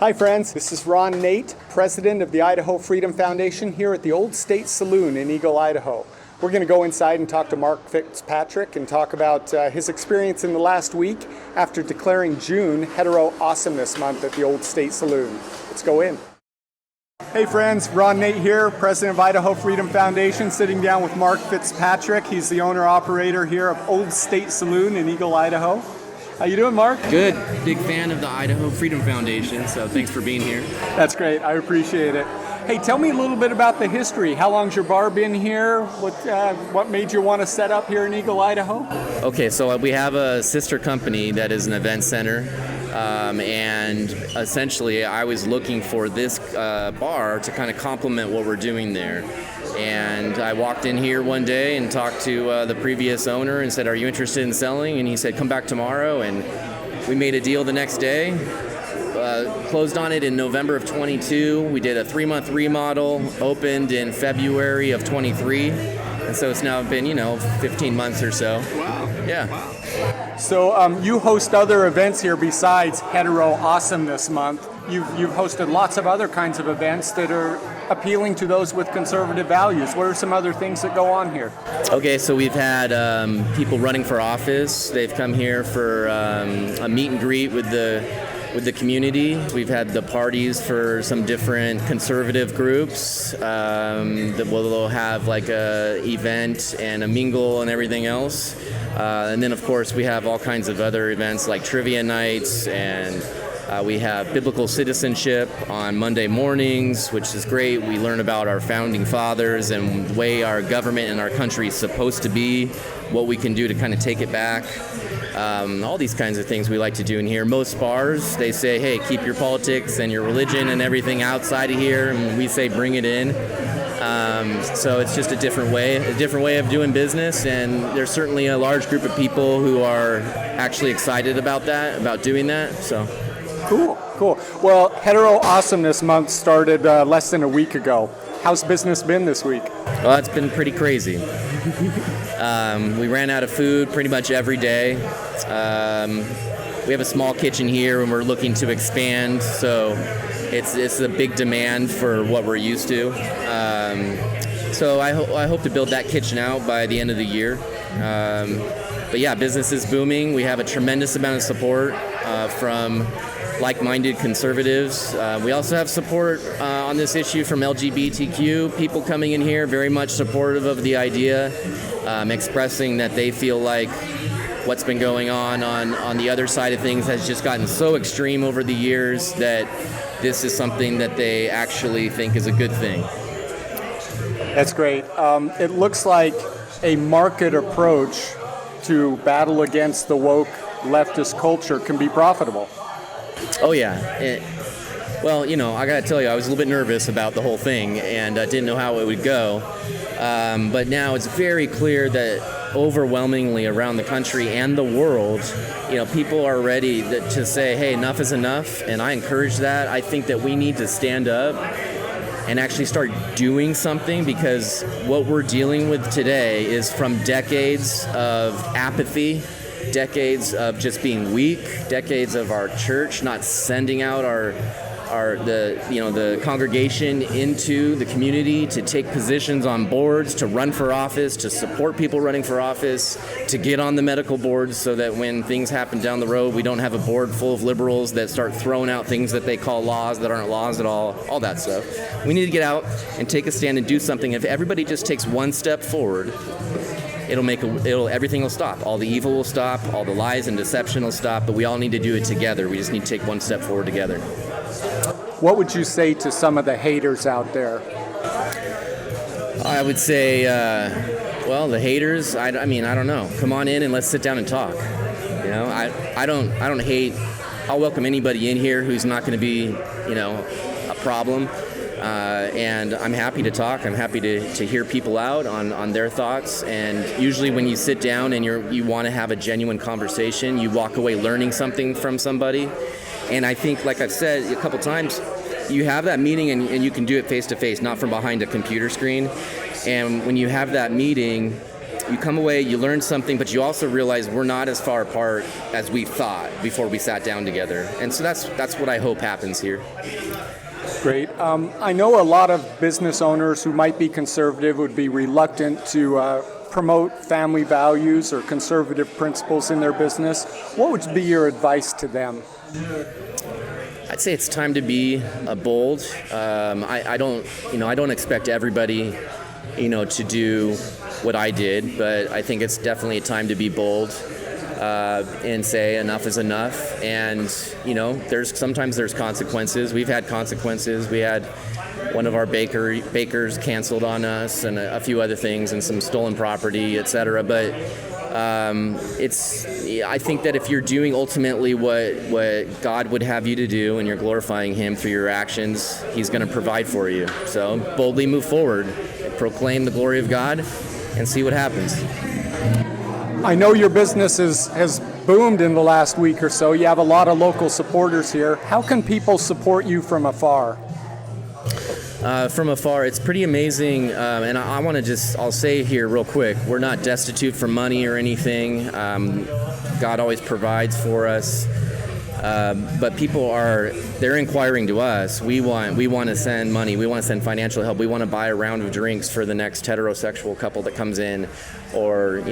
Hi friends, this is Ron Nate, President of the Idaho Freedom Foundation here at the old State Saloon in Eagle, Idaho. We're going to go inside and talk to Mark Fitzpatrick and talk about his experience in the last week after declaring June Hetero Awesomeness Month at the old State Saloon. Let's go in. Hey friends, Ron Nate here, President of Idaho Freedom Foundation, sitting down with Mark Fitzpatrick. He's the owner-operator here of Old State Saloon in Eagle, Idaho. How you doing, Mark? Good. Big fan of the Idaho Freedom Foundation, so thanks for being here. That's great. I appreciate it. Hey, tell me a little bit about the history. How long's your bar been here? What made you want to set up here in Eagle, Idaho? Okay, so we have a sister company that is an event center, and essentially I was looking for this bar to kind of complement what we're doing there. And I walked in here one day and talked to the previous owner and said, "Are you interested in selling?" And he said, "Come back tomorrow." And we made a deal the next day. Closed on it in November of 22. We did a 3-month remodel, opened in February of 23. And so it's now been, 15 months or so. Wow. Yeah. Wow. So you host other events here besides Hetero Awesomeness Month. You've hosted lots of other kinds of events that are appealing to those with conservative values. What are some other things that go on here? Okay, so we've had people running for office. They've come here for a meet and greet with the community. We've had the parties for some different conservative groups that will have like a event and a mingle and everything else. And then of course we have all kinds of other events like trivia nights, and we have biblical citizenship on Monday mornings, which is great. We learn about our founding fathers and the way our government and our country is supposed to be, what we can do to kind of take it back. All these kinds of things we like to do in here. Most bars, they say, hey, keep your politics and your religion and everything outside of here, and we say bring it in. So it's just a different way of doing business, and there's certainly a large group of people who are actually excited about doing that. So. Cool. Well, Hetero Awesomeness Month started less than a week ago. How's business been this week? Well, it's been pretty crazy. We ran out of food pretty much every day. We have a small kitchen here and we're looking to expand, so it's a big demand for what we're used to. So I hope to build that kitchen out by the end of the year. But yeah, business is booming. We have a tremendous amount of support from like-minded conservatives. We also have support on this issue from LGBTQ people coming in here, very much supportive of the idea, expressing that they feel like what's been going on the other side of things has just gotten so extreme over the years that this is something that they actually think is a good thing. That's great. It looks like a market approach to battle against the woke leftist culture can be profitable. Oh yeah. Well, I gotta tell you, I was a little bit nervous about the whole thing and didn't know how it would go. But now it's very clear that overwhelmingly around the country and the world, people are ready to say, hey, enough is enough. And I encourage that. I think that we need to stand up and actually start doing something, because what we're dealing with today is from decades of apathy, decades of just being weak, decades of our church not sending out the congregation into the community to take positions on boards, to run for office, to support people running for office, to get on the medical boards so that when things happen down the road, we don't have a board full of liberals that start throwing out things that they call laws that aren't laws at all that stuff. We need to get out and take a stand and do something. If everybody just takes one step forward, everything will stop. All the evil will stop, all the lies and deception will stop, but we all need to do it together. We just need to take one step forward together. What would you say to some of the haters out there? I would say, the haters, I don't know. Come on in and let's sit down and talk. I don't hate. I'll welcome anybody in here who's not going to be, a problem. And I'm happy to talk. I'm happy to hear people out on their thoughts. And usually when you sit down and you want to have a genuine conversation, you walk away learning something from somebody. And I think, like I've said a couple times, you have that meeting and you can do it face to face, not from behind a computer screen. And when you have that meeting, you come away, you learn something, but you also realize we're not as far apart as we thought before we sat down together. And so that's what I hope happens here. Great. I know a lot of business owners who might be conservative would be reluctant to promote family values or conservative principles in their business. What would be your advice to them? I'd say it's time to be bold. I don't expect everybody, to do what I did, but I think it's definitely a time to be bold and say enough is enough. And sometimes there's consequences. We've had consequences. We had one of our bakers canceled on us, and a few other things, and some stolen property, etc. But I think that if you're doing ultimately what God would have you to do, and you're glorifying Him through your actions, He's going to provide for you. So boldly move forward, proclaim the glory of God, and see what happens. I know your business has boomed in the last week or so. You have a lot of local supporters here. How can people support you from afar? From afar, it's pretty amazing, and I'll say here real quick, we're not destitute for money or anything. God always provides for us, but they're inquiring to us. We want to send money, we want to send financial help, we want to buy a round of drinks for the next heterosexual couple that comes in, or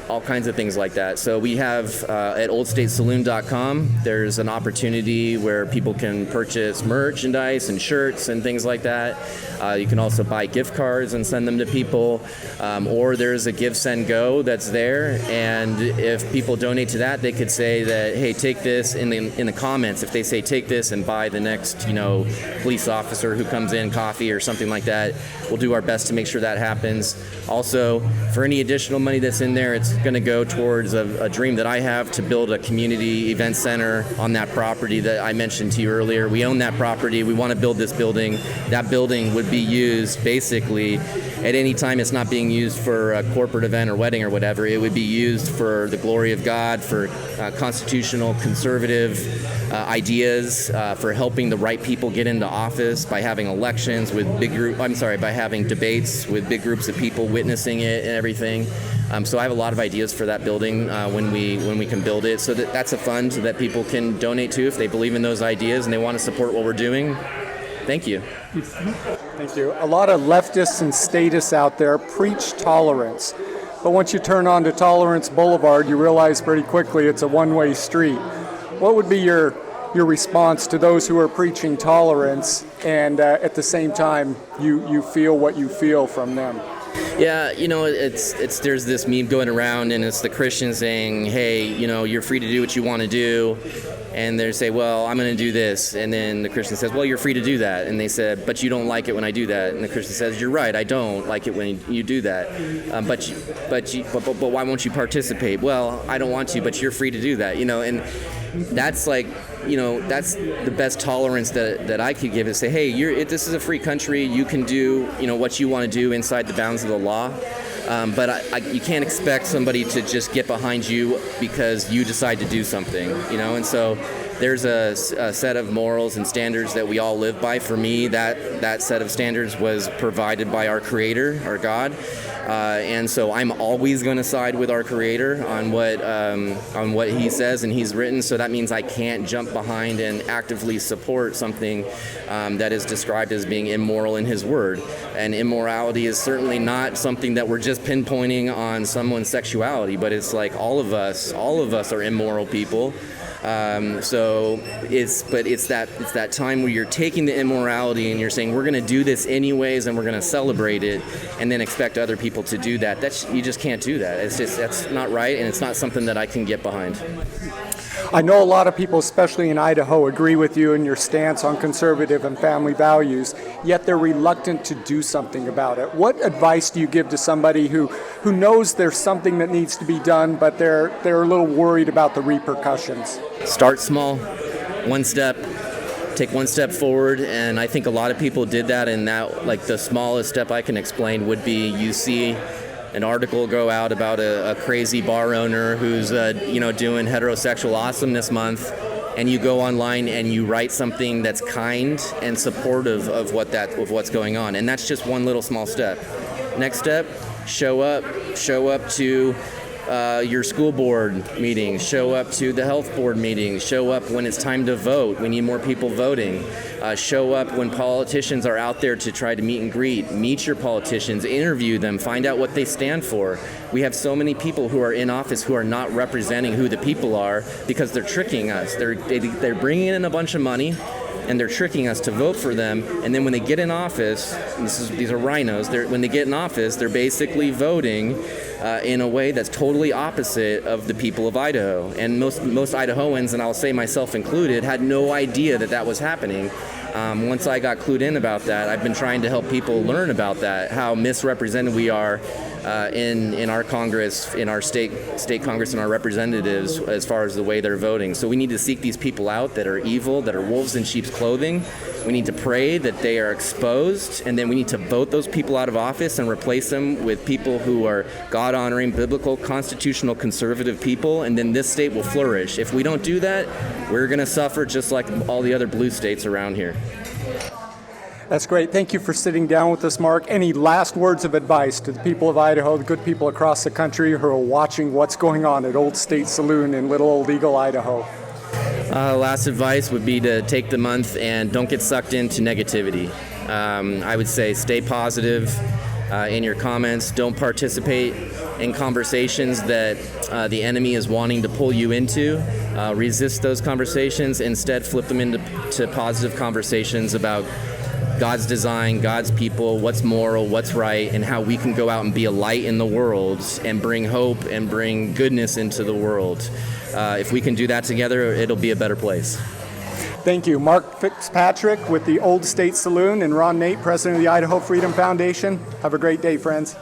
all kinds of things like that. So we have at oldstatesaloon.com, there's an opportunity where people can purchase merchandise and shirts and things like that. You can also buy gift cards and send them to people, or there's a Give, Send, Go that's there, and if people donate to that, they could say that, hey, take this in the comments. If they say take this and buy the next police officer who comes in coffee or something like that, we'll do our best to make sure that happens. Also, for any additional money that's in there, it's going to go towards a dream that I have to build a community event center on that property that I mentioned to you earlier. We own that property. We want to build this building. That building would be used basically at any time it's not being used for a corporate event or wedding or whatever. It would be used for the glory of God, for constitutional conservative ideas, for helping the right people get into office by having elections with by having debates with big groups of people witnessing it and everything. So I have a lot of ideas for that building when we can build it. So that's a fund that people can donate to if they believe in those ideas and they want to support what we're doing. Thank you. Thank you. A lot of leftists and statists out there preach tolerance, but once you turn onto Tolerance Boulevard, you realize pretty quickly it's a one-way street. What would be your response to those who are preaching tolerance and at the same time you feel what you feel from them? Yeah, it's there's this meme going around, and it's the Christians saying, hey, you're free to do what you want to do. And they say, well, I'm going to do this. And then the Christian says, well, you're free to do that. And they said, but you don't like it when I do that. And the Christian says, you're right, I don't like it when you do that. But why won't you participate? Well, I don't want to, but you're free to do that. And that's that's the best tolerance that I could give is say, hey, this is a free country. You can do, what you want to do inside the bounds of the law. But you can't expect somebody to just get behind you because you decide to do something, and so there's a set of morals and standards that we all live by. For me, that set of standards was provided by our Creator, our God, and so I'm always going to side with our Creator on what He says and He's written. So that means I can't jump behind and actively support something that is described as being immoral in His Word. And immorality is certainly not something that we're just pinpointing on someone's sexuality, but it's like all of us are immoral people. So it's that time where you're taking the immorality and you're saying we're going to do this anyways and we're going to celebrate it, and then expect other people to do that. You just can't do that. That's not right, and it's not something that I can get behind. I know a lot of people, especially in Idaho, agree with you in your stance on conservative and family values, yet they're reluctant to do something about it. What advice do you give to somebody who knows there's something that needs to be done, but they're a little worried about the repercussions? Start small, one step. Take one step forward, and I think a lot of people did that, and that, like, the smallest step I can explain would be you see an article go out about a crazy bar owner who's doing Heterosexual Awesomeness Month, and you go online and you write something that's kind and supportive of what's going on, and that's just one little small step. Next step, show up, Show up to your school board meetings, show up to the health board meetings, show up when it's time to vote. We need more people voting. Show up when politicians are out there to try to meet and greet. Meet your politicians, interview them, find out what they stand for. We have so many people who are in office who are not representing who the people are because they're tricking us. They're bringing in a bunch of money and they're tricking us to vote for them. And then when they get in office, and these are rhinos, when they get in office, they're basically voting in a way that's totally opposite of the people of Idaho. And most Idahoans, and I'll say myself included, had no idea that that was happening. Once I got clued in about that, I've been trying to help people learn about that, how misrepresented we are in our Congress, in our state Congress and our representatives as far as the way they're voting. So we need to seek these people out that are evil, that are wolves in sheep's clothing. We need to pray that they are exposed, and then we need to vote those people out of office and replace them with people who are God-honoring, biblical, constitutional, conservative people, and then this state will flourish. If we don't do that, we're going to suffer just like all the other blue states around here. That's great. Thank you for sitting down with us, Mark. Any last words of advice to the people of Idaho, the good people across the country who are watching what's going on at Old State Saloon in Little Old Eagle, Idaho? Last advice would be to take the month and don't get sucked into negativity. I would say stay positive in your comments. Don't participate in conversations that the enemy is wanting to pull you into. Resist those conversations. Instead, flip them into positive conversations about God's design, God's people, what's moral, what's right, and how we can go out and be a light in the world and bring hope and bring goodness into the world. If we can do that together, it'll be a better place. Thank you. Mark Fitzpatrick with the Old State Saloon and Ron Nate, president of the Idaho Freedom Foundation. Have a great day, friends.